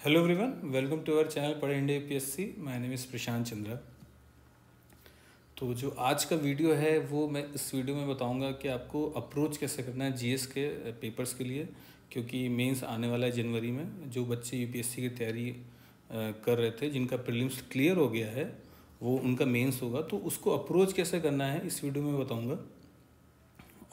Hello everyone, welcome to our channel Padhe India UPSC. My name is Prashant Chandra. तो जो आज का वीडियो है वो मैं इस वीडियो में बताऊंगा कि आपको अप्रोच कैसे करना है जीएस के पेपर्स के लिए, क्योंकि मेंस आने वाला है जनवरी में। जो बच्चे यूपीएससी की तैयारी कर रहे थे, जिनका प्रीलिम्स क्लियर हो गया है, वो उनका मेंस होगा, तो उसको अप्रोच कैसे करना है इस वीडियो में बताऊँगा।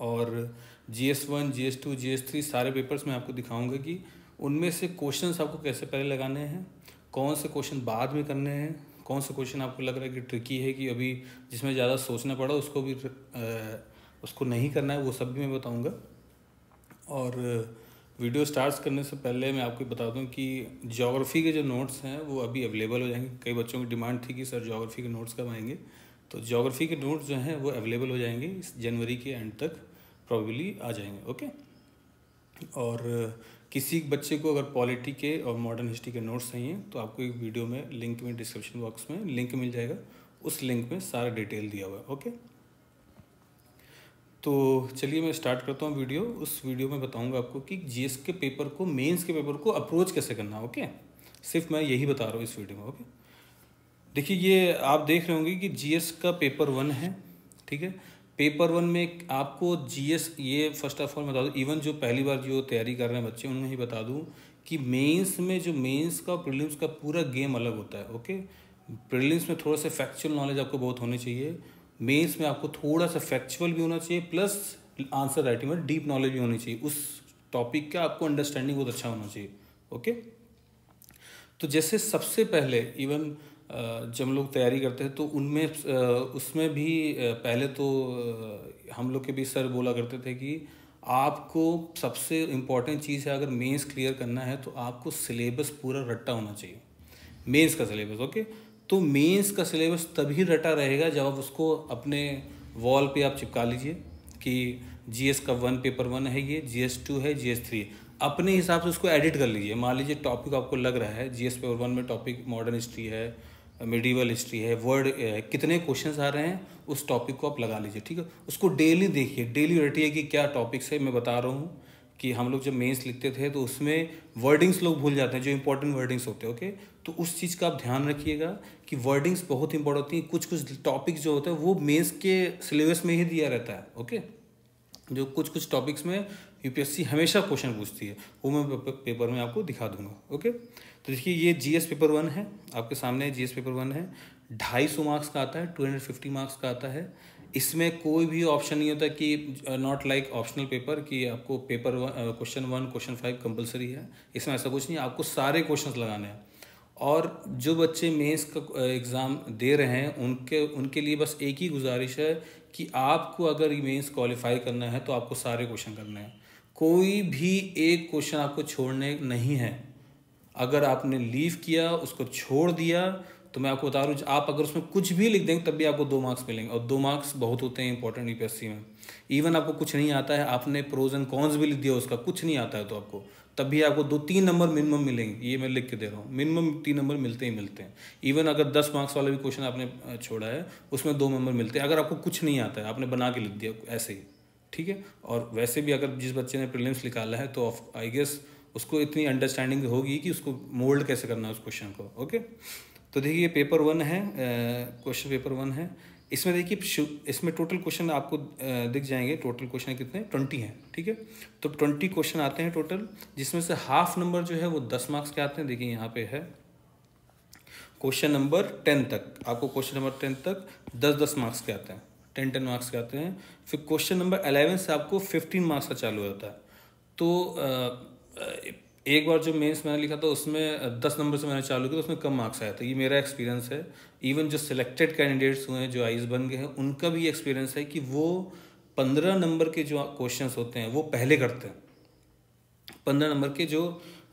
और GS1, GS2, GS3 सारे पेपर्स में आपको दिखाऊंगा कि उनमें से क्वेश्चंस आपको कैसे पहले लगाने हैं, कौन से क्वेश्चन बाद में करने हैं, कौन से क्वेश्चन आपको लग रहा है कि ट्रिकी है, कि अभी जिसमें ज़्यादा सोचना पड़ा उसको भी उसको नहीं करना है, वो सब भी मैं बताऊंगा। और वीडियो स्टार्ट करने से पहले मैं आपको बता दूं कि ज्योग्राफी के जो नोट्स हैं वो अभी अवेलेबल हो जाएंगे। कई बच्चों की डिमांड थी कि सर ज्योग्राफी के नोट्स कब आएंगे, तो ज्योग्राफी के नोट्स जो हैं वो अवेलेबल हो जाएंगे इस जनवरी के एंड तक, प्रॉबेबली आ जाएंगे। ओके। और किसी बच्चे को अगर पॉलिटी के और मॉडर्न हिस्ट्री के नोट्स चाहिए तो आपको एक वीडियो में लिंक में डिस्क्रिप्शन बॉक्स में लिंक मिल जाएगा, उस लिंक में सारा डिटेल दिया हुआ है। ओके, तो चलिए मैं स्टार्ट करता हूँ वीडियो। उस वीडियो में बताऊँगा आपको कि जीएस के पेपर को, मेंस के पेपर को अप्रोच कैसे करना है। ओके, सिर्फ मैं यही बता रहा हूँ इस वीडियो में। ओके, देखिए ये आप देख रहे होंगे कि जीएस का पेपर 1 है, ठीक है। पेपर 1 में आपको जीएस, ये फर्स्ट ऑफ ऑल बता दूँ, इवन जो पहली बार जो तैयारी कर रहे हैं बच्चे उन्हें ही बता दूँ कि मेंस में जो मेंस का प्रीलिम्स का पूरा गेम अलग होता है। ओके, प्रीलिम्स में थोड़ा सा फैक्चुअल नॉलेज आपको बहुत होनी चाहिए, मेंस में आपको थोड़ा सा फैक्चुअल भी होना चाहिए, प्लस आंसर राइटिंग में डीप नॉलेज भी होनी चाहिए, उस टॉपिक का आपको अंडरस्टैंडिंग बहुत अच्छा होना चाहिए। ओके, तो जैसे सबसे पहले इवन जब हम लोग तैयारी करते हैं तो उनमें उसमें भी पहले तो हम लोग के भी सर बोला करते थे कि आपको सबसे इम्पॉर्टेंट चीज़ है, अगर मेंस क्लियर करना है तो आपको सिलेबस पूरा रट्टा होना चाहिए, मेंस का सिलेबस। ओके, तो मेंस का सिलेबस तभी रटा रहेगा जब आप उसको अपने वॉल पे आप चिपका लीजिए कि जीएस का 1 पेपर 1 है, ये GS2 है, GS3 अपने हिसाब से उसको एडिट कर लीजिए। मान लीजिए टॉपिक आपको लग रहा है जीएस पेपर 1 में टॉपिक मॉडर्न हिस्ट्री है, मिडिवल हिस्ट्री है, वर्ड कितने क्वेश्चंस आ रहे हैं उस टॉपिक को आप लगा लीजिए, ठीक है। उसको डेली देखिए, डेली रटिए कि क्या टॉपिक्स है। मैं बता रहा हूँ कि हम लोग जब मेंस लिखते थे तो उसमें वर्डिंग्स लोग भूल जाते हैं, जो इंपॉर्टेंट वर्डिंग्स होते हैं। ओके, तो उस चीज़ का आप ध्यान रखिएगा कि वर्डिंग्स बहुत इंपॉर्टेंट होती हैं। कुछ कुछ टॉपिक्स जो होते हैं वो मेंस के सिलेबस में ही दिया रहता है। ओके, जो कुछ टॉपिक्स में यूपीएससी हमेशा क्वेश्चन पूछती है, वो मैं पेपर में आपको दिखा दूंगा। ओके, तो देखिए ये जीएस पेपर 1 है, आपके सामने जीएस पेपर 1 है। 250 मार्क्स का आता है, 250 मार्क्स का आता है। इसमें कोई भी ऑप्शन नहीं होता कि नॉट लाइक ऑप्शनल पेपर कि आपको पेपर क्वेश्चन 1 क्वेश्चन 5 कंपलसरी है। इसमें ऐसा कुछ नहीं, आपको सारे क्वेश्चंस लगाने हैं। और जो बच्चे मेंस का एग्ज़ाम दे रहे हैं उनके लिए बस एक ही गुजारिश है कि आपको अगर मेंस क्वालिफाई करना है तो आपको सारे क्वेश्चन करने हैं, कोई भी एक क्वेश्चन आपको छोड़ने नहीं है। अगर आपने लीव किया, उसको छोड़ दिया, तो मैं आपको बता रहा हूँ आप अगर उसमें कुछ भी लिख देंगे तब भी आपको 2 मार्क्स मिलेंगे, और 2 मार्क्स बहुत होते हैं इंपॉर्टेंट यूपीएससी में। इवन आपको कुछ नहीं आता है, आपने प्रोज एंड कॉन्स भी लिख दिया, उसका कुछ नहीं आता है तो आपको तब भी आपको 2-3 नंबर मिनिमम मिलेंगे। ये मैं लिख के दे रहा हूँ, मिनिमम 3 नंबर मिलते ही मिलते हैं। इवन अगर 10 मार्क्स वाला भी क्वेश्चन आपने छोड़ा है उसमें 2 नंबर मिलते हैं, अगर आपको कुछ नहीं आता है, आपने बना के लिख दिया ऐसे ही, ठीक है। और वैसे भी अगर जिस बच्चे ने प्रीलिम्स निकाला है तो आई गेस उसको इतनी अंडरस्टैंडिंग होगी कि उसको मोल्ड कैसे करना है उस क्वेश्चन को। ओके, तो देखिए ये पेपर 1 है, क्वेश्चन पेपर 1 है। इसमें देखिए इसमें टोटल क्वेश्चन आपको दिख जाएंगे। टोटल क्वेश्चन कितने, 20 हैं, ठीक है। तो 20 क्वेश्चन आते हैं टोटल, जिसमें से हाफ नंबर जो है वो 10 मार्क्स के आते हैं। देखिए यहाँ पे है क्वेश्चन नंबर 10 तक, आपको क्वेश्चन नंबर 10 तक 10-10 मार्क्स के आते हैं, 10-10 मार्क्स के आते हैं। फिर क्वेश्चन नंबर 11 से आपको 15 मार्क्स का चालू होता है। तो एक बार जो मेंस मैंने लिखा था उसमें 10 नंबर से मैंने चालू किया तो उसमें कम मार्क्स आया था, ये मेरा एक्सपीरियंस है। इवन जो सिलेक्टेड कैंडिडेट्स हुए हैं, जो आईज बन गए हैं, उनका भी एक्सपीरियंस है कि वो 15 नंबर के जो क्वेश्चंस होते हैं वो पहले करते हैं। 15 नंबर के जो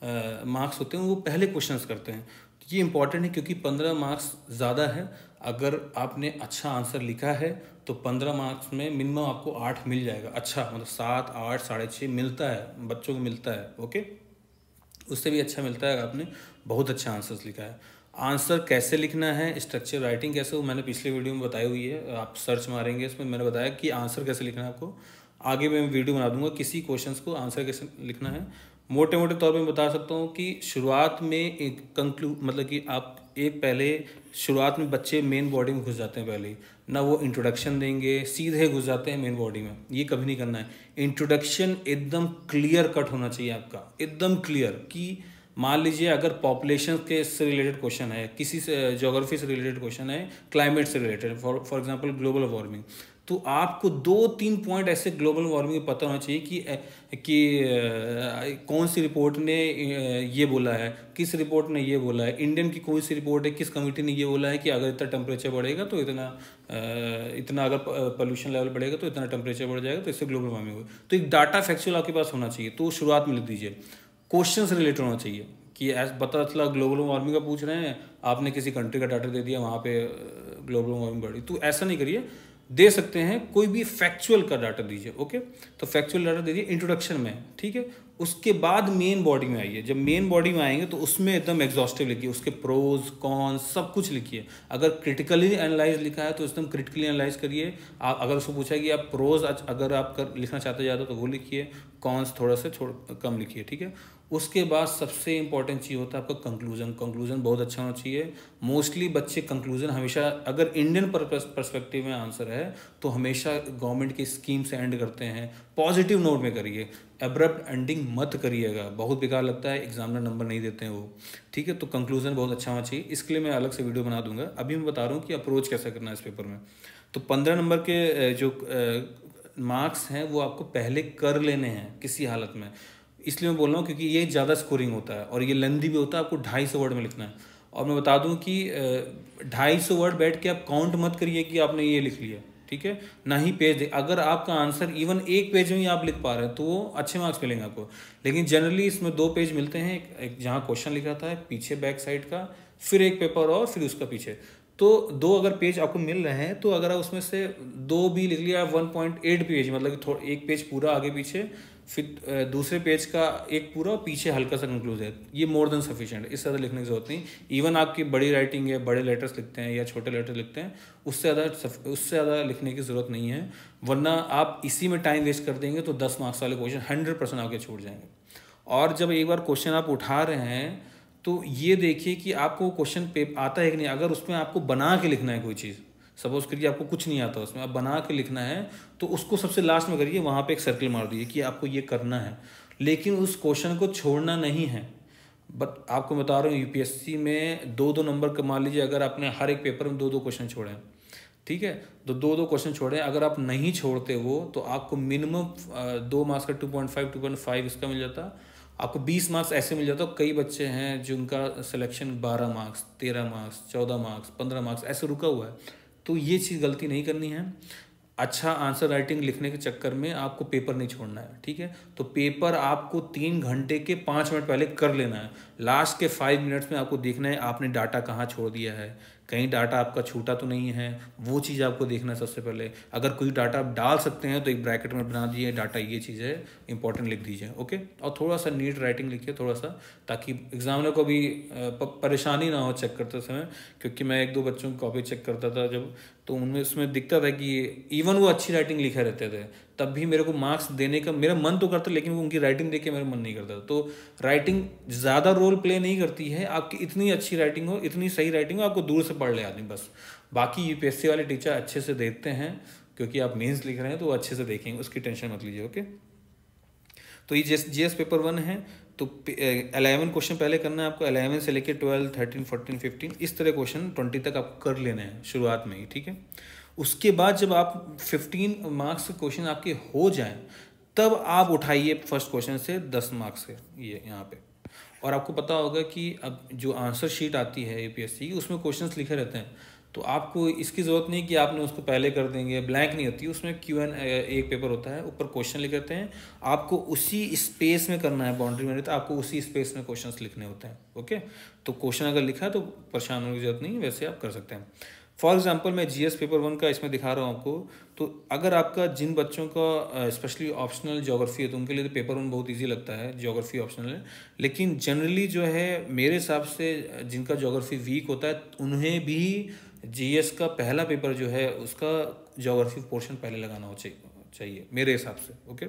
मार्क्स होते हैं वो पहले क्वेश्चंस करते हैं। ये इंपॉर्टेंट है क्योंकि 15 मार्क्स ज़्यादा है। अगर आपने अच्छा आंसर लिखा है तो 15 मार्क्स में मिनिमम आपको 8 मिल जाएगा। अच्छा मतलब 7, 8, 6.5 मिलता है, बच्चों को मिलता है। ओके, उससे भी अच्छा मिलता है, आपने बहुत अच्छा आंसर्स लिखा है। आंसर कैसे लिखना है, स्ट्रक्चर राइटिंग कैसे, वो मैंने पिछले वीडियो में बताई हुई है, आप सर्च मारेंगे इसमें मैंने बताया कि आंसर कैसे लिखना है आपको। आगे मैं वीडियो बना दूंगा किसी क्वेश्चंस को आंसर कैसे लिखना है, मोटे मोटे तौर पे मैं बता सकता हूँ कि शुरुआत में एक मतलब कि आप एक पहले शुरुआत में बच्चे मेन बॉडी में घुस जाते हैं पहले ही ना, वो इंट्रोडक्शन देंगे सीधे घुस जाते हैं मेन बॉडी में, ये कभी नहीं करना है। इंट्रोडक्शन एकदम क्लियर कट होना चाहिए आपका, एकदम क्लियर कि मान लीजिए अगर पॉपुलेशन के से रिलेटेड क्वेश्चन है, किसी से ज्योग्राफी से रिलेटेड क्वेश्चन है, क्लाइमेट से related, for example global warming, तो आपको 2-3 पॉइंट ऐसे ग्लोबल वार्मिंग में पता होना चाहिए कि कौन सी रिपोर्ट ने ये बोला है, किस रिपोर्ट ने ये बोला है, इंडियन की कौन सी रिपोर्ट है, किस कमिटी ने ये बोला है कि अगर इतना टेम्परेचर बढ़ेगा तो इतना अगर पोल्यूशन लेवल बढ़ेगा तो इतना टेम्परेचर बढ़ जाएगा, तो इससे ग्लोबल वार्मिंग होगी। तो एक डाटा फैक्चुअल आपके पास होना चाहिए, तो शुरुआत में लिख दीजिए। क्वेश्चन से रिलेटेड होना चाहिए कि पता चला ग्लोबल वार्मिंग का पूछ रहे हैं, आपने किसी कंट्री का डाटा दे दिया, वहाँ पे ग्लोबल वार्मिंग बढ़ी, तो ऐसा नहीं करिए। दे सकते हैं कोई भी फैक्चुअल का डाटा दीजिए, ओके। तो फैक्चुअल डाटा दीजिए इंट्रोडक्शन में, ठीक है। उसके बाद मेन बॉडी में आइए। जब मेन बॉडी में आएंगे तो उसमें एकदम एग्जॉस्टिव लिखिए, उसके प्रोज कॉन्स सब कुछ लिखिए। अगर क्रिटिकली एनालाइज लिखा है तो एकदम क्रिटिकली एनालाइज करिए। आप अगर उसको पूछा है कि आप प्रोज अगर आप लिखना चाहते ज़्यादा तो वो लिखिए, कॉन्स थोड़ा सा कम लिखिए, ठीक है। उसके बाद सबसे इंपॉर्टेंट चीज़ होता है आपका कंक्लूजन। कंक्लूजन बहुत अच्छा होना चाहिए। मोस्टली बच्चे कंक्लूजन हमेशा, अगर इंडियन पर्सपेक्टिव में आंसर है तो हमेशा गवर्नमेंट की स्कीम से एंड करते हैं। पॉजिटिव नोट में करिए, एब्रप्ट एंडिंग मत करिएगा, बहुत बेकार लगता है, एग्जामिनर नंबर नहीं देते हैं वो, ठीक है। तो कंक्लूजन बहुत अच्छा होना चाहिए, इसके लिए मैं अलग से वीडियो बना दूंगा। अभी मैं बता रहा हूँ कि अप्रोच कैसे करना है इस पेपर में। तो 15 नंबर के जो मार्क्स हैं वो आपको पहले कर लेने हैं किसी हालत में, इसलिए मैं बोल रहा हूँ क्योंकि ये ज़्यादा स्कोरिंग होता है और ये लेंदी भी होता है। आपको 250 वर्ड में लिखना है। और मैं बता दूं कि 250 वर्ड बैठ के आप काउंट मत करिए कि आपने ये लिख लिया, ठीक है। ना ही पेज दे, अगर आपका आंसर इवन एक पेज में ही आप लिख पा रहे हैं तो वो अच्छे मार्क्स मिलेंगे आपको। लेकिन जनरली इसमें 2 पेज मिलते हैं, एक जहाँ क्वेश्चन लिखा था है पीछे बैक साइड का, फिर एक पेपर और फिर उसका पीछे, तो 2 अगर पेज आपको मिल रहे हैं तो अगर आप उसमें से 2 भी लिख लिया 1.8 पेज, मतलब कि एक पेज पूरा आगे पीछे, फिर दूसरे पेज का एक पूरा पीछे हल्का सा कंक्लूज है, ये मोर देन सफिशिएंट है। इससे ज़्यादा लिखने की जरूरत नहीं। इवन आपकी बड़ी राइटिंग है, बड़े लेटर्स लिखते हैं या छोटे लेटर्स लिखते हैं, उससे ज़्यादा लिखने की ज़रूरत नहीं है, वरना आप इसी में टाइम वेस्ट कर देंगे तो 10 मार्क्स वाले क्वेश्चन 100% आपके छूट जाएंगे। और जब एक बार क्वेश्चन आप उठा रहे हैं तो ये देखिए कि आपको क्वेश्चन पेपर आता है कि नहीं। अगर उसमें आपको बना के लिखना है कोई चीज़, सपोज करिए आपको कुछ नहीं आता उसमें, आप बना के लिखना है, तो उसको सबसे लास्ट में करिए, वहाँ पे एक सर्कल मार दीजिए कि आपको ये करना है, लेकिन उस क्वेश्चन को छोड़ना नहीं है। बट आपको बता रहा हूँ यूपीएससी में 2-2 नंबर का, मान लीजिए अगर आपने हर एक पेपर में 2-2 क्वेश्चन छोड़े हैं, ठीक है, तो 2-2 क्वेश्चन छोड़े, अगर आप नहीं छोड़ते वो तो आपको मिनिमम 2 मार्क्स का 2.5 इसका मिल जाता, आपको 20 मार्क्स ऐसे मिल जाता। कई बच्चे हैं जिनका selection 12 marks, 13 marks, 14 marks, 15 marks ऐसे रुका हुआ है। तो ये चीज़ गलती नहीं करनी है। अच्छा आंसर राइटिंग लिखने के चक्कर में आपको पेपर नहीं छोड़ना है, ठीक है। तो पेपर आपको 3 घंटे के 5 मिनट पहले कर लेना है। लास्ट के 5 मिनट्स में आपको देखना है आपने डाटा कहाँ छोड़ दिया है, कहीं डाटा आपका छूटा तो नहीं है, वो चीज़ आपको देखना है सबसे पहले। अगर कोई डाटा आप डाल सकते हैं तो एक ब्रैकेट में बना दीजिए, डाटा ये चीज़ है इंपॉर्टेंट लिख दीजिए, ओके। और थोड़ा सा नीट राइटिंग लिखिए थोड़ा सा, ताकि एग्जामिनर को भी परेशानी ना हो चेक करते समय। क्योंकि मैं 1-2 बच्चों की कॉपी चेक करता था जब, तो उनमें उसमें दिखता था कि इवन वो अच्छी राइटिंग लिखे रहते थे, तब भी मेरे को मार्क्स देने का मेरा मन तो करता, लेकिन उनकी राइटिंग देख के मेरा मन नहीं करता। तो राइटिंग ज़्यादा रोल प्ले नहीं करती है, आपकी इतनी अच्छी राइटिंग हो, इतनी सही राइटिंग हो, आपको दूर से पढ़ ले आदमी बस। बाकी यूपीएससी वाले टीचर अच्छे से देखते हैं, क्योंकि आप मेंस लिख रहे हैं तो वो अच्छे से देखेंगे, उसकी टेंशन मत लीजिए, ओके। तो ये जीएस पेपर 1 है, तो 11 क्वेश्चन पहले करना है आपको, 11 से लेकर 12, 13, 14, 15 इस तरह क्वेश्चन 20 तक आपको कर लेने हैं शुरुआत में ही, ठीक है। उसके बाद जब आप 15 मार्क्स के क्वेश्चन आपके हो जाएं, तब आप उठाइए फर्स्ट क्वेश्चन से 10 मार्क्स के ये यहाँ पे। और आपको पता होगा कि अब जो आंसर शीट आती है यूपीएससी की, उसमें क्वेश्चंस लिखे रहते हैं, तो आपको इसकी ज़रूरत नहीं कि आपने उसको पहले कर देंगे, ब्लैंक नहीं होती उसमें। एक पेपर होता है, ऊपर क्वेश्चन लिखे रहते हैं, आपको उसी स्पेस में करना है, बाउंड्री में, तो आपको उसी स्पेस में क्वेश्चंस लिखने होते हैं, ओके। तो क्वेश्चन अगर लिखा है तो परेशान होने की जरूरत नहीं, वैसे आप कर सकते हैं। फॉर एग्जाम्पल मैं जीएस पेपर 1 का इसमें दिखा रहा हूँ आपको। तो अगर आपका जिन बच्चों का स्पेशली ऑप्शनल ज्योग्राफी है तो उनके लिए तो पेपर 1 बहुत इजी लगता है, ज्योग्राफी ऑप्शनल है। लेकिन जनरली जो है मेरे हिसाब से जिनका ज्योग्राफी वीक होता है उन्हें भी जीएस का पहला पेपर जो है उसका ज्योग्राफी पोर्शन पहले लगाना चाहिए मेरे हिसाब से, ओके।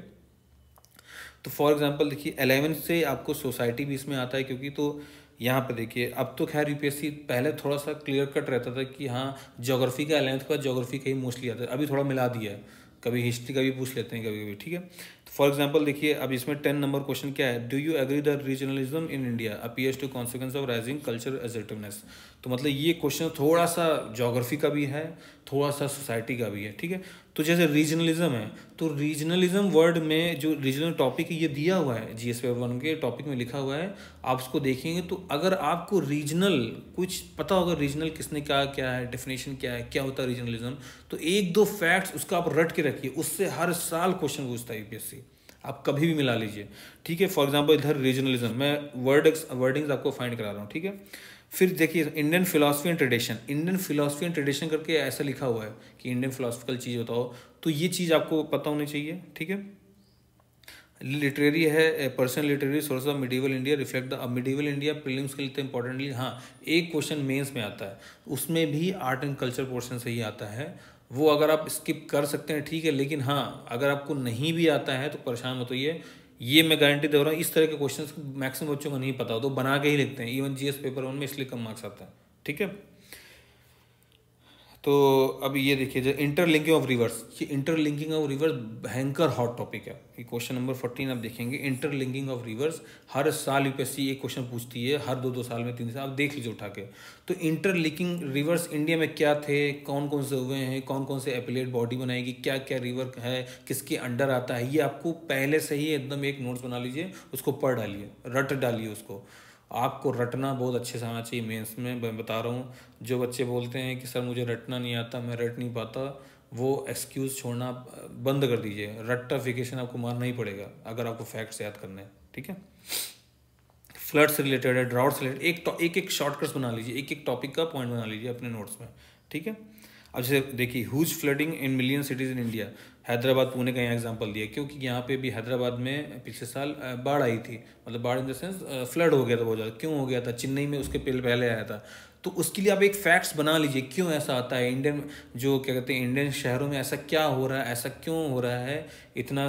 तो फॉर एग्जांपल देखिए 11 से आपको सोसाइटी भी इसमें आता है, क्योंकि तो यहाँ पे देखिए अब तो खैर यूपीएससी पहले थोड़ा सा क्लियर कट रहता था कि हाँ ज्योग्राफी का 11th के बाद ज्योग्राफी का ही मोस्टली आता है, अभी थोड़ा मिला दिया है, कभी हिस्ट्री का भी पूछ लेते हैं कभी कभी, ठीक है। तो फॉर एग्जांपल देखिए अब इसमें 10 नंबर क्वेश्चन क्या है, do you agree the regionalism in India appears to consequence of rising culture assertiveness. तो मतलब ये क्वेश्चन थोड़ा सा ज्योग्राफी का भी है, थोड़ा सा सोसाइटी का भी है, ठीक है। तो जैसे रीजनलिज्म है, तो रीजनलिज्म वर्ड में जो रीजनल टॉपिक ये दिया हुआ है जीएस पेपर 1 के टॉपिक में लिखा हुआ है, आप उसको देखेंगे तो अगर आपको रीजनल कुछ पता होगा, रीजनल किसने कहा, क्या है डेफिनेशन, क्या है, क्या होता है रीजनलिज्म, तो एक दो फैक्ट्स उसका आप रट के रखिए, उससे हर साल क्वेश्चन पूछता है यूपीएससी, आप कभी भी मिला लीजिए, ठीक है। फॉर एग्जाम्पल इधर रीजनलिज्म, मैं वर्डिंग्स आपको फाइंड करा रहा हूँ, ठीक है। फिर देखिए Indian philosophy and tradition, Indian philosophy and tradition करके ऐसा लिखा हुआ है कि इंडियन फिलोसफिकल चीज़ बताओ, तो ये चीज़ आपको पता होनी चाहिए, ठीक है। लिटरेरी है, personal literary source of medieval India reflect the medieval India prelims के लिए तो इंपॉर्टेंटली, हाँ एक क्वेश्चन मेंस में आता है, उसमें भी आर्ट एंड कल्चर पोर्शन से ही आता है, वो अगर आप स्किप कर सकते हैं ठीक है, लेकिन हाँ अगर आपको नहीं भी आता है तो परेशान मत होइए, ये मैं गारंटी दे रहा हूँ, इस तरह के क्वेश्चंस मैक्सिमम बच्चों को नहीं पता हो तो बना के ही लिखते हैं, इवन जीएस पेपर 1 में इसलिए कम मार्क्स आता है, ठीक है। तो अब ये देखिए जो इंटरलिंकिंग ऑफ रिवर्स, ये इंटरलिंकिंग ऑफ रिवर्स भयंकर हॉट टॉपिक है, ये क्वेश्चन नंबर 14 आप देखेंगे, इंटरलिंकिंग ऑफ रिवर्स हर साल यूपीएससी एक क्वेश्चन पूछती है, हर दो साल में 3 साल, आप देख लीजिए उठा के। तो इंटरलिंकिंग रिवर्स इंडिया में क्या थे, कौन कौन से हुए हैं, कौन कौन से एपिलेट बॉडी बनाएगी, क्या क्या रिवर है, किसके अंडर आता है, ये आपको पहले से ही एकदम एक नोट्स बना लीजिए, उसको पढ़ डालिए, रट डालिए उसको, आपको रटना बहुत अच्छे से आना चाहिए मेंस में, मैं बता रहा हूँ। जो बच्चे बोलते हैं कि सर मुझे रटना नहीं आता, मैं रट नहीं पाता, वो एक्सक्यूज़ छोड़ना बंद कर दीजिए, रट्टाफिकेशन आपको मारना ही पड़ेगा अगर आपको फैक्ट्स याद करने हैं, ठीक है। फ्लड से रिलेटेड है, ड्राउट से रिलेटेड, एक शॉर्टकट्स बना लीजिए, एक एक टॉपिक का पॉइंट बना लीजिए अपने नोट्स में, ठीक है। अब जैसे देखिए huge flooding in million cities in India, Hyderabad Pune का यहाँ एग्जांपल दिया, क्योंकि यहाँ पे भी हैदराबाद में पिछले साल बाढ़ आई थी, मतलब बाढ़ इन द सेंस फ्लड हो गया था बहुत ज़्यादा, क्यों हो गया था, चेन्नई में उसके पहले आया था, तो उसके लिए आप एक फैक्ट्स बना लीजिए, क्यों ऐसा आता है, इंडियन जो क्या कहते हैं इंडियन शहरों में ऐसा क्या हो रहा है, ऐसा क्यों हो रहा है, इतना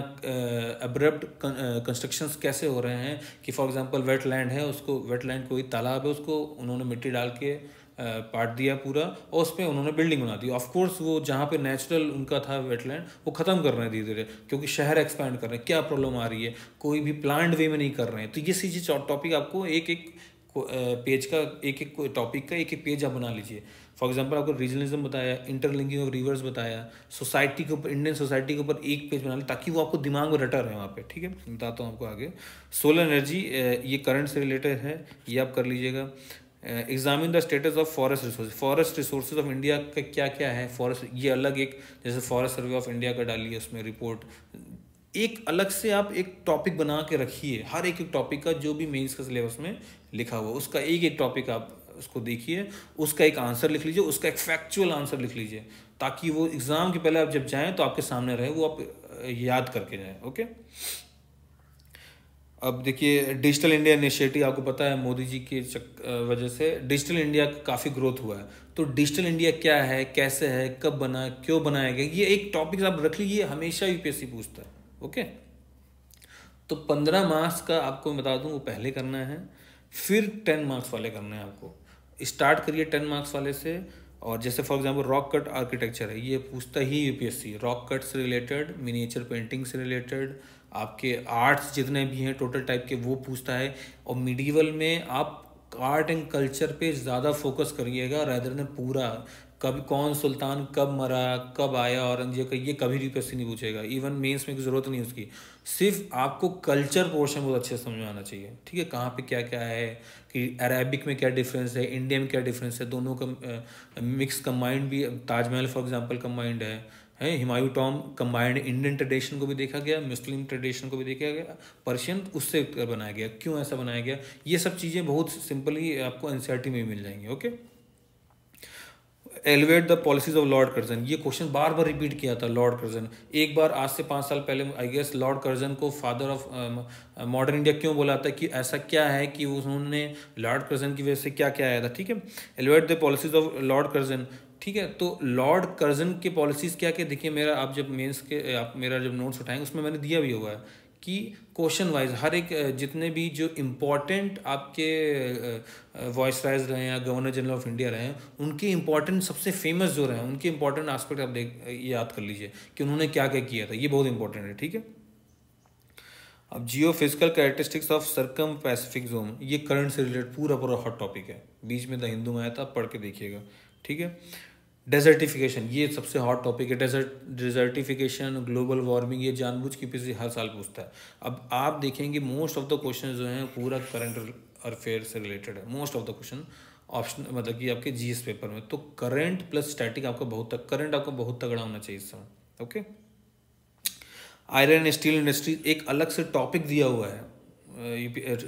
अब्रप्ट कंस्ट्रक्शंस कैसे हो रहे हैं, कि फॉर एग्जांपल वेटलैंड है, उसको वेटलैंड कोई तालाब है, उसको उन्होंने मिट्टी डाल के पाट दिया पूरा, और उस पर उन्होंने बिल्डिंग बना दी, ऑफकोर्स वो जहाँ पे नेचुरल उनका था वेटलैंड वो ख़त्म कर रहे हैं धीरे धीरे, क्योंकि शहर एक्सपैंड कर रहे हैं, क्या प्रॉब्लम आ रही है, कोई भी प्लान्ड वे में नहीं कर रहे हैं, तो ये चीज़ टॉपिक आपको एक एक पेज का, एक एक टॉपिक का एक एक पेज आप बना लीजिए। फॉर एग्जांपल आपको रीजनलिज्म बताया, इंटरलिंकिंग ऑफ रिवर्स बताया, सोसाइटी के ऊपर, इंडियन सोसाइटी के ऊपर एक पेज बना लीजिए, ताकि वो आपको दिमाग में रटा रहे वहाँ पे, ठीक है। बताता हूँ आपको आगे। सोलर एनर्जी, ये करंट से रिलेटेड है, ये आप कर लीजिएगा। Examine the status of forest resources of India का क्या क्या है, फॉरेस्ट ये अलग एक, जैसे फॉरेस्ट सर्वे ऑफ इंडिया का डालिए उसमें रिपोर्ट, एक अलग से आप एक टॉपिक बना के रखिए, हर एक एक टॉपिक का जो भी मेंस का सिलेबस में लिखा हुआ उसका एक एक टॉपिक आप उसको देखिए, उसका एक आंसर लिख लीजिए, उसका एक फैक्चुअल आंसर लिख लीजिए, ताकि वो एग्ज़ाम के पहले आप जब जाएं तो आपके सामने रहे, वो आप याद करके जाएं, ओके। अब देखिए डिजिटल इंडिया इनिशिएटिव, आपको पता है मोदी जी की वजह से डिजिटल इंडिया का काफ़ी ग्रोथ हुआ है, तो डिजिटल इंडिया क्या है, कैसे है, कब बना, क्यों बनाया गया, ये एक टॉपिक आप रख लीजिए, हमेशा यूपीएससी पूछता है, ओके। तो 15 मार्क्स का आपको बता दूं वो पहले करना है, फिर 10 मार्क्स वाले करने हैं आपको, स्टार्ट करिए 10 मार्क्स वाले से। और जैसे for example rock cut architecture है, ये पूछता ही यूपीएससी, रॉक कट से रिलेटेड, मिनिएचर पेंटिंग से रिलेटेड, आपके आर्ट्स जितने भी हैं टोटल टाइप के वो पूछता है, और मिडीवल में आप आर्ट एंड कल्चर पे ज़्यादा फोकस करिएगा रादर देन पूरा, कभी कौन सुल्तान कब मरा, कब आया औरंगजेब का, ये कभी यूपीएससी नहीं पूछेगा, इवन मेंस में की ज़रूरत नहीं उसकी, सिर्फ आपको कल्चर पोर्शन बहुत अच्छे से समझ में आना चाहिए, ठीक है, कहाँ पे क्या क्या है, कि अरेबिक में क्या डिफरेंस है, इंडिया में क्या डिफरेंस है, दोनों का मिक्स कंबाइंड भी, ताजमहल फॉर एग्जांपल कंबाइंड है, Humayun Tom combined, Indian tradition को भी देखा गया, मुस्लिम ट्रेडिशन को भी देखा गया, पर्शियन उससे बनाया गया, क्यों ऐसा बनाया गया, ये सब चीज़ें बहुत सिंपली आपको एनसीईआरटी में मिल जाएंगी, okay. Elevate the policies of Lord Curzon, ये क्वेश्चन बार बार रिपीट किया था लॉर्ड कर्जन, एक बार आज से 5 साल पहले आई गेस लॉर्ड कर्जन को फादर ऑफ मॉडर्न इंडिया क्यों बोला था, कि ऐसा क्या है कि उन्होंने लॉर्ड कर्जन की वजह से क्या क्या आया था, ठीक है। Elevate the policies of Lord Curzon, ठीक है, तो लॉर्ड कर्जन की पॉलिसीज़ क्या क्या, देखिए मेरा आप जब मेंस के आप मेरा जब नोट्स उठाएंगे उसमें मैंने दिया भी हुआ है कि क्वेश्चन वाइज हर एक जितने भी जो इम्पोर्टेंट आपके वॉइसरायज रहे हैं या गवर्नर जनरल ऑफ इंडिया रहे हैं, उनके इम्पोर्टेंट सबसे फेमस जो रहे हैं उनके इम्पोर्टेंट एस्पेक्ट आप याद कर लीजिए कि उन्होंने क्या क्या किया था। ये बहुत इंपॉर्टेंट है, ठीक है। अब geophysical characteristics of circum Pacific zone, ये करंट से रिलेटेड पूरा पूरा हॉट टॉपिक है, बीच में द हिंदू में आया था, पढ़ के देखिएगा, ठीक है। डेजर्टिफिकेशन, ये सबसे हॉट टॉपिक है। डेजर्टिफिकेशन, ग्लोबल वार्मिंग, ये जानबूझ के पीछे हर साल पूछता है। अब आप देखेंगे मोस्ट ऑफ द क्वेश्चन जो हैं पूरा करंट अफेयर से रिलेटेड है, most of the question option, मतलब कि आपके जीएस पेपर में। तो करंट प्लस स्टैटिक आपका करंट आपका बहुत तगड़ा होना चाहिए इस समय, ओके। आयरन स्टील इंडस्ट्री एक अलग से टॉपिक दिया हुआ है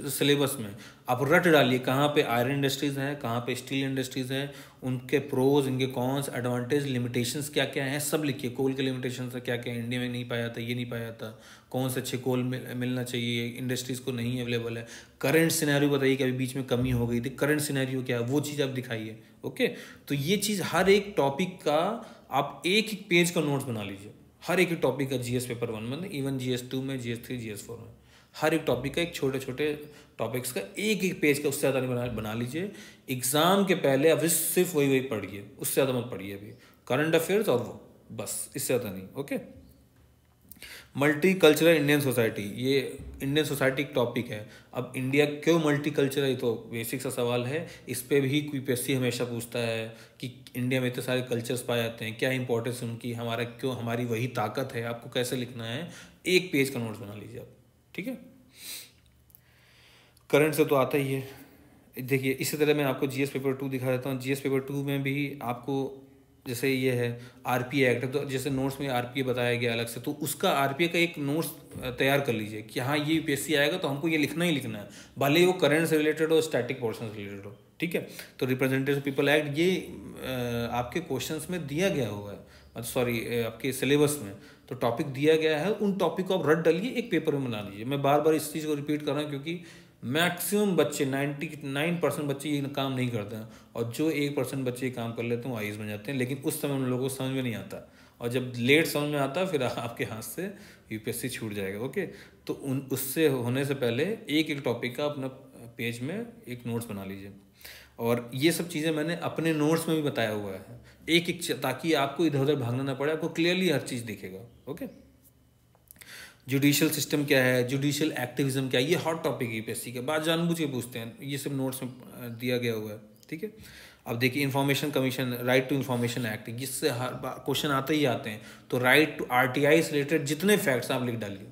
सिलेबस में, आप रट डालिए कहाँ पे आयरन इंडस्ट्रीज़ हैं, कहाँ पे स्टील इंडस्ट्रीज़ हैं, उनके प्रोज, इनके कॉन्स, एडवांटेज, लिमिटेशंस क्या क्या हैं, सब लिखिए। कोल के लिमिटेशंस क्या क्या है, इंडिया में नहीं पाया था, ये नहीं पाया था, कौन से अच्छे कोल मिलना चाहिए, इंडस्ट्रीज़ को नहीं अवेलेबल है। करंट सिनेरियो बताइए कि अभी बीच में कमी हो गई थी, करंट सिनेरियो क्या है वो चीज़ आप दिखाइए, ओके। तो ये चीज़ हर एक टॉपिक का आप एक एक पेज का नोट्स बना लीजिए, हर एक टॉपिक का जीएस पेपर 1 में, इवन GS2 में, GS3, GS4 में, हर एक टॉपिक का एक छोटे छोटे टॉपिक्स का एक एक पेज का, उससे ज़्यादा नहीं बना लीजिए। एग्जाम के पहले अब सिर्फ वही पढ़िए, उससे ज़्यादा मत पढ़िए अभी, करंट अफेयर्स और वो, बस, इससे ज़्यादा नहीं, okay. Multi cultural Indian society, ये इंडियन सोसाइटी एक टॉपिक है। अब इंडिया क्यों मल्टी कल्चरल है, तो बेसिक सा सवाल है, इस पर भी यूपीएससी हमेशा पूछता है कि इंडिया में इतने सारे कल्चर्स पाए जाते हैं, क्या इंपॉर्टेंस है उनकी, हमारा क्यों, हमारी वही ताकत है। आपको कैसे लिखना है, एक पेज का नोट्स बना लीजिए आप, ठीक है। करंट से तो आता ही है। देखिए इसी तरह मैं आपको जीएस पेपर 2 दिखा देता हूँ। जीएस पेपर 2 में भी आपको जैसे ये है आरपीए एक्ट, तो जैसे नोट्स में आरपीए बताया गया अलग से, तो उसका आरपीए का एक नोट्स तैयार कर लीजिए कि हाँ ये यूपीएससी आएगा तो हमको ये लिखना ही लिखना है, भले ही वो करंट से रिलेटेड हो, स्टैटिक पोर्शन से रिलेटेड हो, ठीक है। तो रिप्रेजेंटेटिव पीपल एक्ट ये आपके क्वेश्चंस में दिया गया हुआ है, मतलब सॉरी आपके सिलेबस में तो टॉपिक दिया गया है, उन टॉपिक को आप रट डालिए, एक पेपर में बना लीजिए। मैं बार बार इस चीज़ को रिपीट कर रहा हूँ क्योंकि मैक्सिमम बच्चे 99% बच्चे ये काम नहीं करते हैं, और जो 1% बच्चे ये काम कर लेते हैं वो आईएएस बन जाते हैं, लेकिन उस समय उन लोगों को समझ में नहीं आता, और जब लेट समझ में आता फिर आपके हाथ से यूपीएससी छूट जाएगा, ओके। तो उससे होने से पहले एक एक टॉपिक का अपना पेज में एक नोट्स बना लीजिए, और ये सब चीज़ें मैंने अपने नोट्स में भी बताया हुआ है, एक एक, ताकि आपको इधर उधर भागना ना पड़े, आपको क्लियरली हर चीज़ दिखेगा, ओके। जुडिशियल सिस्टम क्या है, जुडिशियल एक्टिविज्म क्या है, ये हॉट टॉपिक है यूपीएससी के, बाद जानबूझ के पूछते हैं, ये सब नोट्स में दिया गया हुआ है, ठीक है। अब देखिए information commission, right to information act, जिससे हर क्वेश्चन आते ही आते हैं, तो राइट टू आरटीआई से रिलेटेड जितने फैक्ट्स आप लिख डालिए,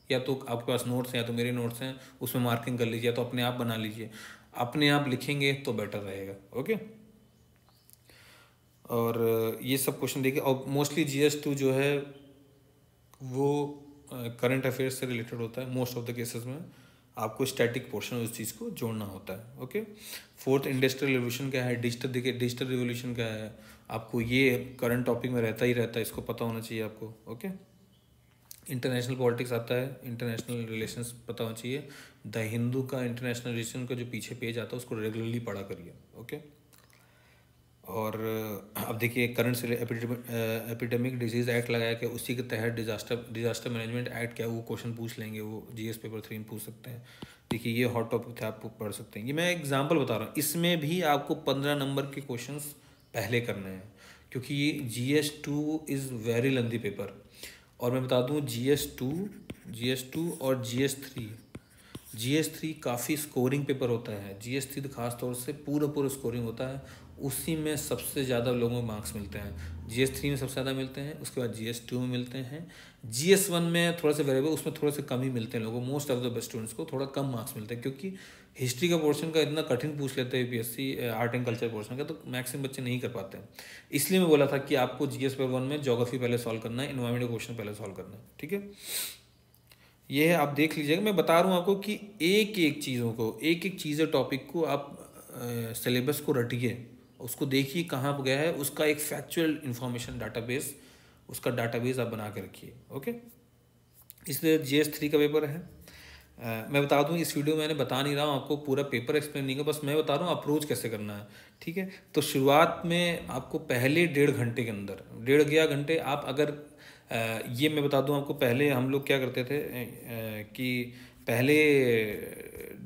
या तो आपके पास नोट्स हैं या तो मेरे नोट्स हैं, उसमें मार्किंग कर लीजिए, या तो अपने आप बना लीजिए, अपने आप लिखेंगे तो बेटर रहेगा, ओके। और ये सब क्वेश्चन देखिए, और मोस्टली GS2 जो है वो करंट अफेयर्स से रिलेटेड होता है, मोस्ट ऑफ द केसेस में आपको स्टैटिक पोर्शन उस चीज़ को जोड़ना होता है, ओके। फोर्थ इंडस्ट्रियल रिवोल्यूशन क्या है, डिजिटल, देखिए डिजिटल रिवोल्यूशन क्या है, आपको ये करंट टॉपिक में रहता ही रहता है, इसको पता होना चाहिए आपको, ओके। इंटरनेशनल पॉलिटिक्स आता है, इंटरनेशनल रिलेशंस पता होना चाहिए, द हिंदू का इंटरनेशनल रिलेशन का जो पीछे पेज आता है उसको रेगुलरली पढ़ा करिए, ओके। और अब देखिए करंट से एपिडेमिक डिजीज़ एक्ट लगाया कि उसी के तहत डिजास्टर मैनेजमेंट एक्ट क्या है, वो क्वेश्चन पूछ लेंगे, वो जीएस पेपर 3 में पूछ सकते हैं। देखिए ये हॉट टॉपिक थे, आप पढ़ सकते हैं। ये मैं एग्जांपल बता रहा हूँ, इसमें भी आपको 15 नंबर के क्वेश्चंस पहले करने हैं, क्योंकि ये GS2 is very lengthy paper. और मैं बता दूँ GS2 और GS3 काफ़ी स्कोरिंग पेपर होता है। GS3 तो खास तौर से पूरा स्कोरिंग होता है, उसी में सबसे ज़्यादा लोगों को मार्क्स मिलते हैं। GS3 में सबसे ज़्यादा मिलते हैं, उसके बाद GS2 में मिलते हैं, GS1 में थोड़ा सा वेरिएबल, उसमें थोड़ा सा कम ही मिलते हैं लोगों को, most of the best students को थोड़ा कम मार्क्स मिलते हैं, क्योंकि हिस्ट्री का पोर्शन का इतना कठिन पूछ लेते हैं UPSC, art and culture portion का, तो मैक्सिमम बच्चे नहीं कर पाते हैं। इसलिए मैं बोला था कि आपको GS पेपर 1 में ज्योग्राफी पहले सॉल्व करना है, इन्वायरमेंट क्वेश्चन पहले सॉल्व करना है, ठीक है। ये है, आप देख लीजिएगा, मैं बता रहा हूँ आपको कि एक एक चीज़ें टॉपिक को आप सिलेबस को रटिए, उसको देखिए कहाँ पर गया है, उसका एक फैक्चुअल इन्फॉर्मेशन डाटाबेस, उसका डाटाबेस आप बना के रखिए, ओके। इसलिए GS3 का पेपर है। मैं बता दूं, इस वीडियो में मैंने बता नहीं रहा हूँ आपको पूरा पेपर एक्सप्लेन नहीं कर, बस मैं बता रहा हूँ अप्रोच कैसे करना है, ठीक है। तो शुरुआत में आपको पहले 1.5 घंटे के अंदर, 1.5 घंटे आप अगर ये मैं बता दूं आपको, पहले हम लोग क्या करते थे कि पहले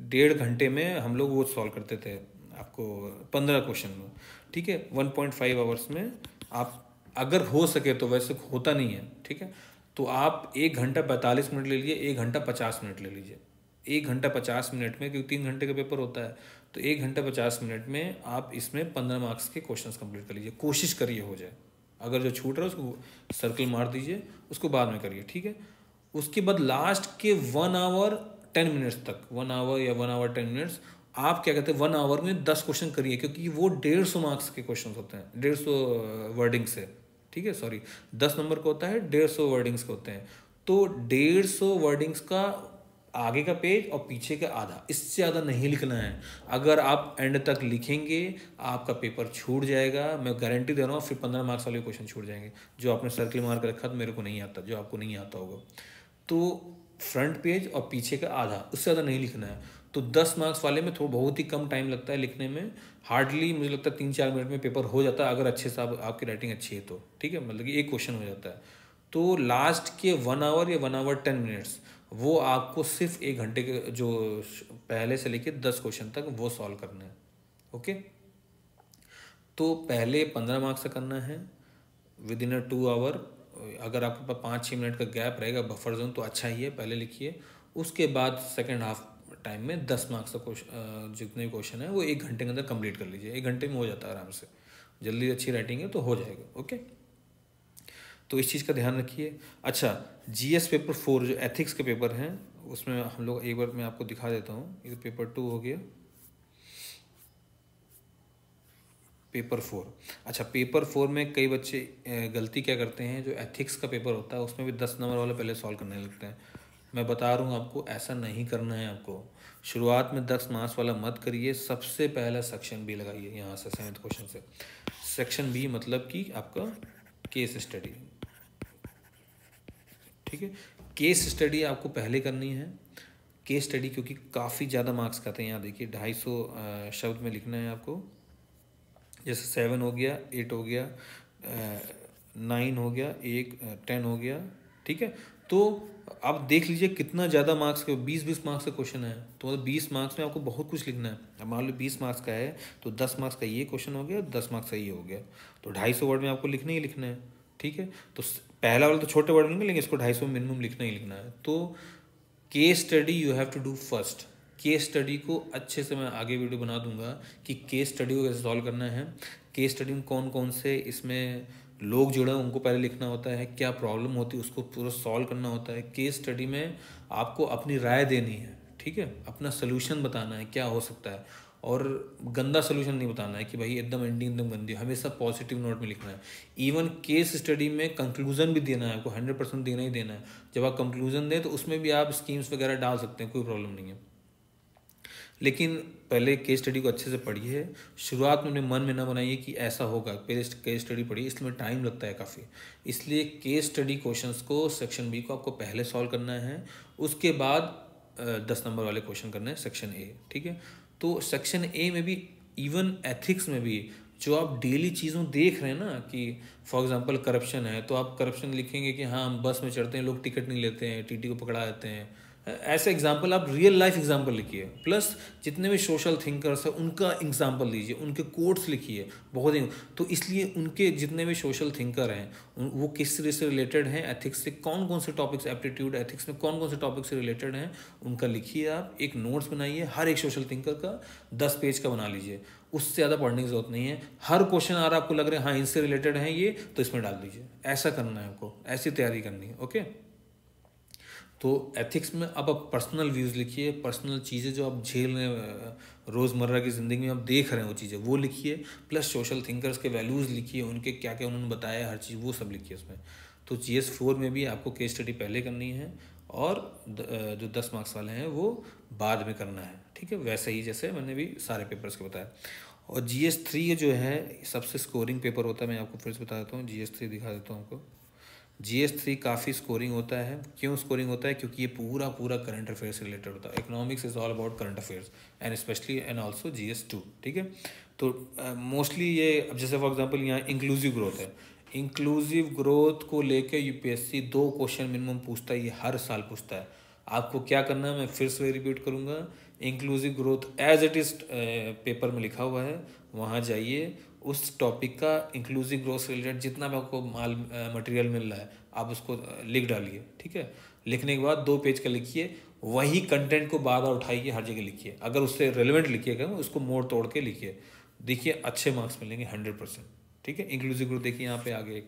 1.5 घंटे में हम लोग वो सॉल्व करते थे आपको 15 क्वेश्चन में, ठीक है, 1.5 आवर्स में आप अगर हो सके तो, वैसे होता नहीं है, ठीक है, तो आप 1 घंटा 45 मिनट ले लीजिए, 1 घंटा 50 मिनट ले लीजिए। 1 घंटा 50 मिनट में, क्योंकि 3 घंटे का पेपर होता है, तो 1 घंटा 50 मिनट में आप इसमें 15 मार्क्स के क्वेश्चंस कंप्लीट कर लीजिए। कोशिश करिए हो जाए, अगर जो छूट रहा है उसको सर्कल मार दीजिए, उसको बाद में करिए, ठीक है। उसके बाद लास्ट के 1 आवर 10 मिनट्स तक, 1 आवर या 1 आवर 10 मिनट्स आप क्या कहते हैं 1 आवर में 10 क्वेश्चन करिए, क्योंकि वो 150 मार्क्स के क्वेश्चन होते हैं, 150 वर्डिंग से, ठीक है, सॉरी 10 नंबर का होता है, 150 वर्डिंग्स के होते हैं। तो 150 वर्डिंग्स का आगे का पेज और पीछे का आधा, इससे ज़्यादा नहीं लिखना है। अगर आप एंड तक लिखेंगे आपका पेपर छूट जाएगा, मैं गारंटी दे रहा हूँ। फिर 15 मार्क्स वाले क्वेश्चन छूट जाएंगे, जो आपने सर्कल मार कर रखा तो मेरे को नहीं आता, जो आपको नहीं आता होगा। तो फ्रंट पेज और पीछे का आधा, उससे ज़्यादा नहीं लिखना है। तो 10 मार्क्स वाले में थोड़ा बहुत ही कम टाइम लगता है लिखने में, हार्डली मुझे लगता है 3-4 मिनट में पेपर हो जाता है, अगर अच्छे से आपकी राइटिंग अच्छी है तो, ठीक है, मतलब कि एक क्वेश्चन हो जाता है। तो लास्ट के 1 आवर या 1 आवर 10 मिनट्स वो आपको सिर्फ 1 घंटे के जो पहले से लेके 10 क्वेश्चन तक वो सॉल्व करना है, ओके। तो पहले 15 मार्क्स का करना है विद इन 2 आवर। अगर आपके पास 5-6 मिनट का गैप रहेगा बफर जोन तो अच्छा ही है, पहले लिखिए। उसके बाद सेकेंड हाफ टाइम में 10 मार्क्स का क्वेश्चन, जितने क्वेश्चन है वो 1 घंटे के अंदर कंप्लीट कर लीजिए। 1 घंटे में हो जाता है आराम से, जल्दी अच्छी राइटिंग है तो हो जाएगा, ओके। तो इस चीज़ का ध्यान रखिए। अच्छा, जीएस पेपर 4 जो एथिक्स के पेपर हैं उसमें हम लोग एक बार मैं आपको दिखा देता हूँ। ये पेपर 2 हो गया, पेपर 4। अच्छा, पेपर 4 में कई बच्चे गलती क्या करते हैं, जो एथिक्स का पेपर होता है उसमें भी 10 नंबर वाले पहले सॉल्व करने लगते हैं। मैं बता रहा हूँ आपको, ऐसा नहीं करना है आपको। शुरुआत में 10 मार्क्स वाला मत करिए, सबसे पहला सेक्शन बी लगाइए यहाँ से 7th क्वेश्चन से। सेक्शन बी मतलब कि आपका केस स्टडी, ठीक है। केस स्टडी आपको पहले करनी है। केस स्टडी क्योंकि काफ़ी ज़्यादा मार्क्स का आते हैं, यहाँ देखिए 250 शब्द में लिखना है आपको। जैसे 7 हो गया, 8 हो गया, 9 हो गया, 10 हो गया, ठीक है। तो आप देख लीजिए कितना ज़्यादा मार्क्स के, 20-20 मार्क्स का क्वेश्चन है, तो मतलब 20 मार्क्स में आपको बहुत कुछ लिखना है। अब मान लो 20 मार्क्स का है तो 10 मार्क्स का ये क्वेश्चन हो गया, 10 मार्क्स का ये हो गया, तो 250 वर्ड में आपको लिखना ही लिखना है, ठीक है। तो पहला वाला तो छोटे वर्ड में, लेकिन इसको 250 मिनिमम लिखना ही लिखना है। तो case study you have to do first. Case study को अच्छे से मैं आगे वीडियो बना दूंगा कि केस स्टडी को कैसे सॉल्व करना है। केस स्टडी में कौन कौन से इसमें लोग जुड़े हैं उनको पहले लिखना होता है, क्या प्रॉब्लम होती है उसको पूरा सॉल्व करना होता है। केस स्टडी में आपको अपनी राय देनी है, ठीक है, अपना सोल्यूशन बताना है क्या हो सकता है, और गंदा सोल्यूशन नहीं बताना है कि भाई एकदम एंडिंग एकदम गंदी, हमेशा पॉजिटिव नोट में लिखना है। इवन केस स्टडी में कंक्लूजन भी देना है आपको, 100% देना ही देना है। जब आप कंक्लूजन दें तो उसमें भी आप स्कीम्स वगैरह डाल सकते हैं, कोई प्रॉब्लम नहीं है। लेकिन पहले केस स्टडी को अच्छे से पढ़िए। शुरुआत में अपने मन में ना बनाइए कि ऐसा होगा, पहले केस स्टडी पढ़िए, इसमें टाइम लगता है काफ़ी। इसलिए केस स्टडी क्वेश्चंस को सेक्शन बी को आपको पहले सॉल्व करना है, उसके बाद 10 नंबर वाले क्वेश्चन करने हैं सेक्शन ए, ठीक है। तो सेक्शन ए में भी, इवन एथिक्स में भी, जो आप डेली चीज़ों देख रहे हैं ना, कि फॉर एग्जांपल करप्शन है तो आप करप्शन लिखेंगे कि हाँ हम बस में चढ़ते हैं लोग टिकट नहीं लेते हैं, टीटी को पकड़ा देते हैं। ऐसे एग्जाम्पल आप रियल लाइफ एग्जाम्पल लिखिए, प्लस जितने भी सोशल थिंकर्स हैं उनका एग्जाम्पल लीजिए, उनके कोट्स लिखिए बहुत ही। तो इसलिए उनके जितने भी सोशल थिंकर हैं वो किस तरह से रिलेटेड हैं एथिक्स से, कौन कौन से टॉपिक्स, एप्टीट्यूड एथिक्स में कौन कौन से टॉपिक से रिलेटेड हैं उनका लिखिए। आप एक नोट्स बनाइए, हर एक सोशल थिंकर का 10 पेज का बना लीजिए, उससे ज़्यादा पढ़ने की जरूरत नहीं है। हर क्वेश्चन आ रहा है आपको लग रहा है हाँ इनसे रिलेटेड है ये, तो इसमें डाल दीजिए। ऐसा करना है आपको, ऐसी तैयारी करनी है, ओके। तो एथिक्स में अब आप पर्सनल व्यूज़ लिखिए, पर्सनल चीज़ें जो आप झेल रहे हैं रोज़मर्रा की ज़िंदगी में, आप देख रहे हैं वो चीज़ें, वो लिखिए। प्लस सोशल थिंकर्स के वैल्यूज़ लिखिए, उनके क्या क्या उन्होंने बताया, हर चीज़ वो सब लिखिए उसमें। तो GS4 में भी आपको केस स्टडी पहले करनी है, और जो 10 मार्क्स वाले हैं वो बाद में करना है, ठीक है, वैसे ही जैसे मैंने भी सारे पेपर्स के बताया। और GS3 जो है सबसे स्कोरिंग पेपर होता है, मैं आपको फिर से बता देता हूँ। GS3 दिखा देता हूँ आपको। GS3 काफ़ी स्कोरिंग होता है। क्यों स्कोरिंग होता है? क्योंकि ये पूरा पूरा करंट अफेयर्स से रिलेटेड होता है। Economics is all about current affairs and specially and also GS2, ठीक है। तो मोस्टली ये, अब जैसे फॉर एग्जांपल यहाँ इंक्लूसिव ग्रोथ है, इंक्लूसिव ग्रोथ को लेके यूपीएससी 2 क्वेश्चन मिनिमम पूछता है, ये हर साल पूछता है। आपको क्या करना है मैं फिर से रिपीट करूँगा, inclusive growth as it is paper में लिखा हुआ है, वहाँ जाइए, उस टॉपिक का इंक्लूसिव ग्रोथ से रिलेटेड जितना भी आपको मटेरियल मिल रहा है आप उसको लिख डालिए, ठीक है। लिखने के बाद 2 पेज का लिखिए, वही कंटेंट को बार बार उठाइए, हर जगह लिखिए, अगर उससे रेलिवेंट लिखिएगा उसको मोड़ तोड़ के लिखिए, देखिए अच्छे मार्क्स मिलेंगे 100%, ठीक है। इंक्लूसिव ग्रोथ देखिए यहाँ पे आगे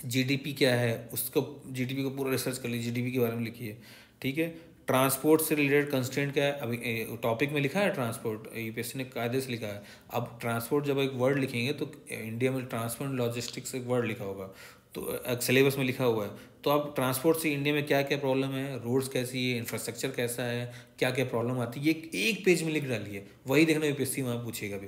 जीडीपी क्या है उसको, जीडीपी को पूरा रिसर्च कर लीजिए, जीडीपी के बारे में लिखिए, ठीक है। ट्रांसपोर्ट से रिलेटेड कंस्ट्रेंट क्या है, अभी टॉपिक में लिखा है ट्रांसपोर्ट, यूपीएससी ने कायदे से लिखा है। अब ट्रांसपोर्ट जब एक वर्ड लिखेंगे तो इंडिया में ट्रांसपोर्ट लॉजिस्टिक्स एक वर्ड लिखा होगा, तो सिलेबस में लिखा हुआ है, तो अब ट्रांसपोर्ट से इंडिया में क्या क्या प्रॉब्लम है, रोड्स कैसी है, इंफ्रास्ट्रक्चर कैसा है, क्या क्या प्रॉब्लम आती है, ये एक पेज में लिख डालिए, वही देखना यूपीएससी वहाँ पूछेगा भी।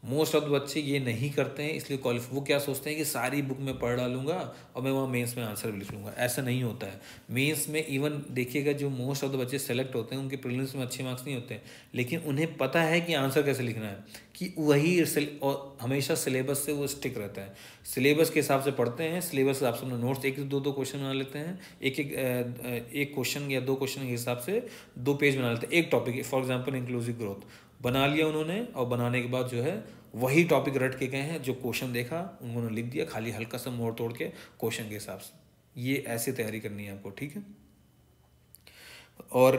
मोस्ट ऑफ द बच्चे ये नहीं करते हैं, इसलिए क्वालिफाई, वो क्या सोचते हैं कि सारी बुक में पढ़ डालूंगा और मैं वहाँ मेंस में आंसर भी लिख लूँगा, ऐसा नहीं होता है। मेंस में इवन देखिएगा जो मोस्ट ऑफ द बच्चे सेलेक्ट होते हैं उनके प्रीलिम्स में अच्छे मार्क्स नहीं होते हैं, लेकिन उन्हें पता है कि आंसर कैसे लिखना है, कि वही और हमेशा सिलेबस से वो स्टिक रहता है, सिलेबस के हिसाब से पढ़ते हैं, सिलेबस के हिसाब से अपने नोट्स 1-2 क्वेश्चन बना लेते हैं, एक क्वेश्चन या 2 क्वेश्चन के हिसाब से 2 पेज बना लेते हैं, एक topic, for example inclusive growth बना लिया उन्होंने, और बनाने के बाद जो है वही टॉपिक रट के गए हैं, जो क्वेश्चन देखा उन्होंने लिख दिया, खाली हल्का सा मोड़ तोड़ के क्वेश्चन के हिसाब से। ये ऐसे तैयारी करनी है आपको, ठीक है। और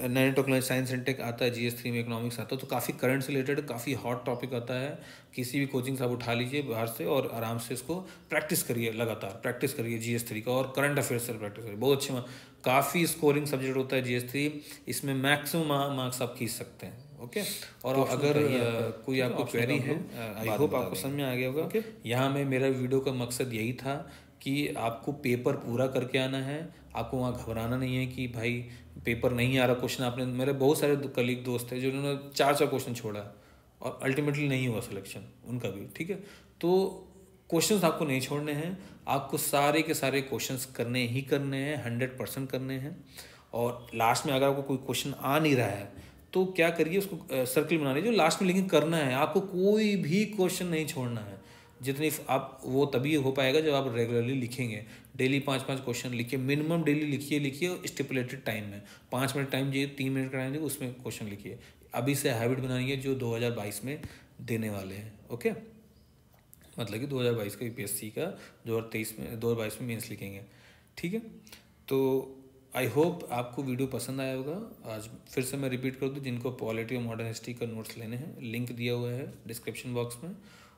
नैनो साइंस एंड टेक आता है, GS3 में इकोनॉमिक्स आता है, तो काफ़ी करंट से रिलेटेड काफ़ी हॉट टॉपिक आता है। किसी भी कोचिंग से आप उठा लीजिए बाहर से और आराम से इसको प्रैक्टिस करिए, लगातार प्रैक्टिस करिए GS3 का, और करंट अफेयर्स से प्रैक्टिस करिए, बहुत अच्छे काफ़ी स्कोरिंग सब्जेक्ट होता है GS3, इसमें मैक्सिमम मार्क्स आप खींच सकते हैं, ओके। और अगर कोई आपको क्वेरी है, आई होप आपको समझ में आ गया होगा। यहाँ में मेरा वीडियो का मकसद यही था कि आपको पेपर पूरा करके आना है, आपको वहाँ घबराना नहीं है कि भाई पेपर नहीं आ रहा क्वेश्चन। आपने, मेरे बहुत सारे कलीग दोस्त हैं जिन्होंने 4 क्वेश्चन छोड़ा और अल्टीमेटली नहीं हुआ सिलेक्शन उनका भी, ठीक है। तो क्वेश्चंस आपको नहीं छोड़ने हैं, आपको सारे के सारे क्वेश्चंस करने ही करने हैं, 100% करने हैं। और लास्ट में अगर आपको कोई क्वेश्चन आ नहीं रहा है तो क्या करिए, उसको सर्कल बना लीजिए लास्ट में, लेकिन करना है आपको, कोई भी क्वेश्चन नहीं छोड़ना है। जितनी आप, वो तभी हो पाएगा जब आप रेगुलरली लिखेंगे, डेली 5-5 क्वेश्चन लिखिए, मिनिमम डेली लिखिए स्टिपुलेटेड टाइम में, 5 मिनट टाइम चाहिए, 3 मिनट का टाइम चाहिए, उसमें क्वेश्चन लिखिए। अभी से हैबिट बनानी है जो 2022 में देने वाले हैं, ओके। मतलब कि 2022 का यूपीएससी का 2022 में मेंस लिखेंगे, ठीक है। तो आई होप आपको वीडियो पसंद आया होगा। आज फिर से मैं रिपीट कर दूँ, जिनको पॉलिटी और मॉडर्न हिस्ट्री का नोट्स लेने हैं, लिंक दिया हुआ है डिस्क्रिप्शन बॉक्स में,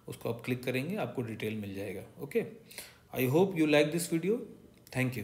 उसको आप क्लिक करेंगे आपको डिटेल मिल जाएगा, okay. I hope you like this video, thank you.